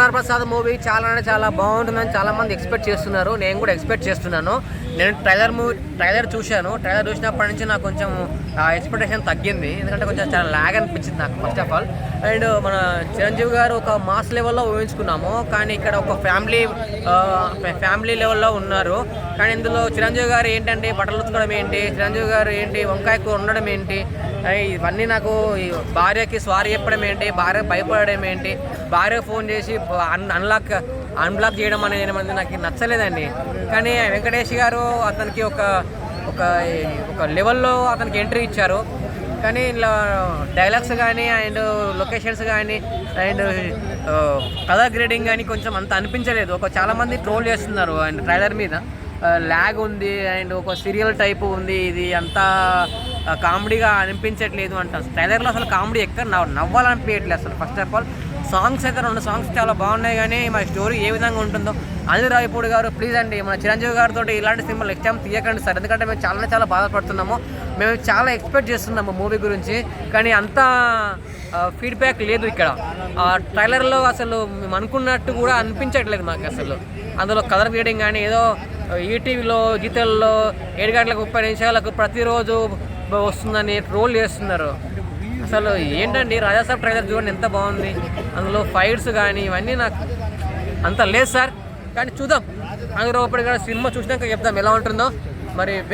Prasad movie చాలా బాగుంటుందని చాలా మంది ఎక్స్పెక్ట్ చేస్తున్నారు. నేను కూడా ఎక్స్పెక్ట్ చేస్తున్నాను. నేను ట్రైలర్ చూశాను. ట్రైలర్ చూసినప్పటి నుంచి నాకు కొంచెం ఎక్స్పెక్టేషన్ తగ్గింది. ఎందుకంటే కొంచెం చాలా లాగ్ అనిపించింది నాకు ఫస్ట్ ఆఫ్ ఆల్. అండ్ మన చిరంజీవి గారు ఒక మాస్ లెవెల్లో ఊహించుకున్నాము, కానీ ఇక్కడ ఒక ఫ్యామిలీ లెవెల్లో ఉన్నారు. కానీ ఇందులో చిరంజీవి గారు ఏంటంటే బట్టలు ఉతకడం ఏంటి, చిరంజీవి గారు ఏంటి వంకాయ కూర ఉండడం ఏంటి, ఇవన్నీ నాకు భార్యకి స్వారీ చెప్పడం ఏంటి, భార్య భయపడడం ఏంటి, భార్య ఫోన్ చేసి అన్బ్లాక్ చేయడం అనేది నాకు నచ్చలేదండి. కానీ వెంకటేష్ గారు అతనికి ఒక లెవెల్లో అతనికి ఎంట్రీ ఇచ్చారు. కానీ ఇలా డైలాగ్స్ కానీ అండ్ లొకేషన్స్ కానీ అండ్ కలర్ గ్రేడింగ్ కానీ కొంచెం అంత అనిపించలేదు. చాలామంది ట్రోల్ చేస్తున్నారు అండ్ ట్రైలర్ మీద ల్యాగ్ ఉంది అండ్ ఒక సీరియల్ టైపు ఉంది, ఇది అంతా కామెడీగా అనిపించట్లేదు అంట. ట్రైలర్లో అసలు కామెడీ ఎక్కడ నవ్వాలనిపించట్లేదు అసలు. ఫస్ట్ ఆఫ్ ఆల్ సాంగ్స్ అయితే 2 సాంగ్స్ చాలా బాగున్నాయి, కానీ మా స్టోరీ ఏ విధంగా ఉంటుందో. అనిల్ రావిపూడి గారు ప్లీజ్ అండి, మన చిరంజీవి గారితో ఇలాంటి సినిమాలు నెక్స్ట్ టైం తీయకండి సార్. ఎందుకంటే మేము చాలా బాధపడుతున్నాము. మేము చాలా ఎక్స్పెక్ట్ చేస్తున్నాము మూవీ గురించి, కానీ అంత ఫీడ్బ్యాక్ లేదు ఇక్కడ. ట్రైలర్లో అసలు మేము అనుకున్నట్టు కూడా అనిపించట్లేదు మాకు అసలు. అందులో కలర్ గ్రేడింగ్ కానీ ఏదో ఈటీవీలో గీతల్లో 7 గంటలకు 30 నిమిషాలకు ప్రతిరోజు వస్తుందని ట్రోల్ చేస్తున్నారు. అసలు ఏంటండి రాజాసాబ్ ట్రైలర్ చూడండి ఎంత బాగుంది. అందులో ఫైట్స్ కానీ ఇవన్నీ నాకు అంత లేదు సార్. కానీ చూద్దాం, అందులో ఒకటి సినిమా చూసినాక చెప్తాం ఎలా ఉంటుందో మరి.